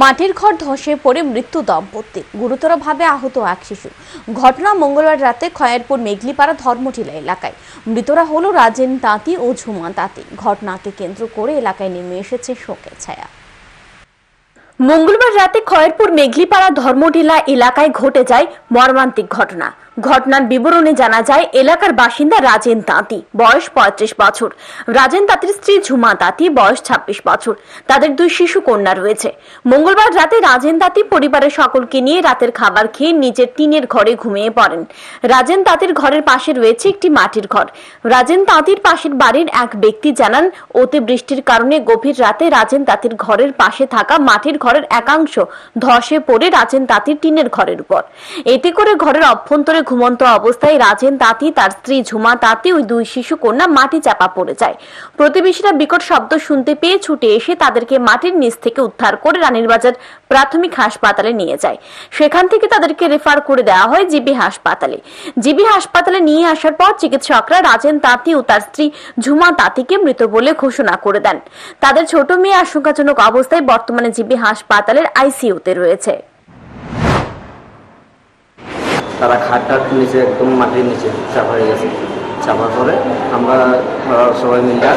মাটির ঘর ধসে পড়ে মৃত্যু দম্পতি, গুরুতরভাবে আহত এক শিশু। ঘটনা মঙ্গলবার রাতে খয়েরপুর মেঘলিপাড়া ধর্মটিলা এলাকায়। মৃতরা হলো রাজেন তাঁতি ও ঝুমা তাঁতি। ঘটনাকে কেন্দ্র করে এলাকায় নেমে এসেছে শোকের ছায়া। মঙ্গলবার রাতে খয়েরপুর মেঘলিপাড়া ধর্মটিলা এলাকায় ঘটে যায় মর্মান্তিক ঘটনা। ঘটনার বিবরণে জানা যায়, এলাকার বাসিন্দা রাজেন তাঁতি, বয়স 35 বছর। রাজেন তাঁতির স্ত্রী ঝুমা তাঁতি, বয়স 26 বছর। তাদের দুই শিশু কন্যা রয়েছে। মঙ্গলবার রাতে রাজেন তাঁতি পরিবারের সকলকে নিয়ে রাতের খাবার খেয়ে নিজের টিনের ঘরে ঘুমিয়ে পড়েন। রাজেন তাঁতির ঘরের পাশে রয়েছে একটি মাটির ঘর। রাজেন তাঁতির পাশের বাড়ির এক ব্যক্তি জানান, অতি বৃষ্টির কারণে গভীর রাতে রাজেন তাঁতির ঘরের পাশে থাকা মাটির ঘরের একাংশ ধসে পড়ে রাজেন তাঁতির টিনের ঘরের উপর। এতে করে ঘরের অভ্যন্তরে ঘুমন্ত অবস্থায় রাজেন তাঁতি, তার স্ত্রী ঝুমা তাঁতি ওই দুই শিশু কন্যা মাটি চাপা পড়ে যায়। প্রতিবেশীরা বিকট শব্দ শুনতে পেয়ে ছুটে এসে তাদেরকে মাটির নিচ থেকে উদ্ধার করে রানীরবাজার প্রাথমিক হাসপাতালে নিয়ে যায়। সেখান থেকে তাদেরকে রেফার করে দেওয়া হয় জিবি হাসপাতালে। জিবি হাসপাতালে নিয়ে আসার পর চিকিৎসকরা রাজেন তাঁতি ও তার স্ত্রী ঝুমা তাঁতিকে মৃত বলে ঘোষণা করে দেন। তাদের ছোট মেয়ে আশঙ্কাজনক অবস্থায় বর্তমানে জিবি হাসপাতালের আইসিইউতে রয়েছে। তারা খাটটার নিচে একদম মাটির নিচে চাপা হয়ে গেছে। চাপার পরে আমরা সবাই মিলে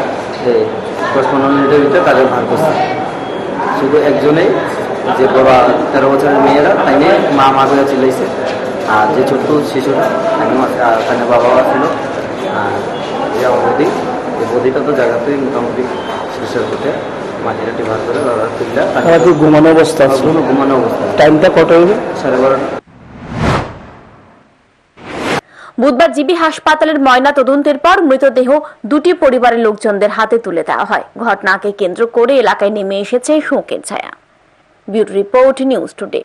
10-15 মিনিটের ভিতরে তাদের ভার করছি। শুধু একজনেই, যে বড় 13 বছরের মেয়েরা তাই নিয়ে মা করে চিলাইছে, আর যে ছোট্ট শিশুরা তাই বাবা ছিল। আর যে আমার বদি, এই বদিটা তো জায়গাতেই মোটামুটি শেষের হতে মাটিটাটি ভার করে ঘুমানো অবস্থা। টাইমটা কত হবে? 12:30। বুধবার জিবি হাসপাতালের ময়না তদন্তের পর মৃতদেহ দুটি পরিবারের লোকজনদের হাতে তুলে দেওয়া হয়। ঘটনাকে কেন্দ্র করে এলাকায় নেমে এসেছে শোকের ছায়া। Bureau report, news today.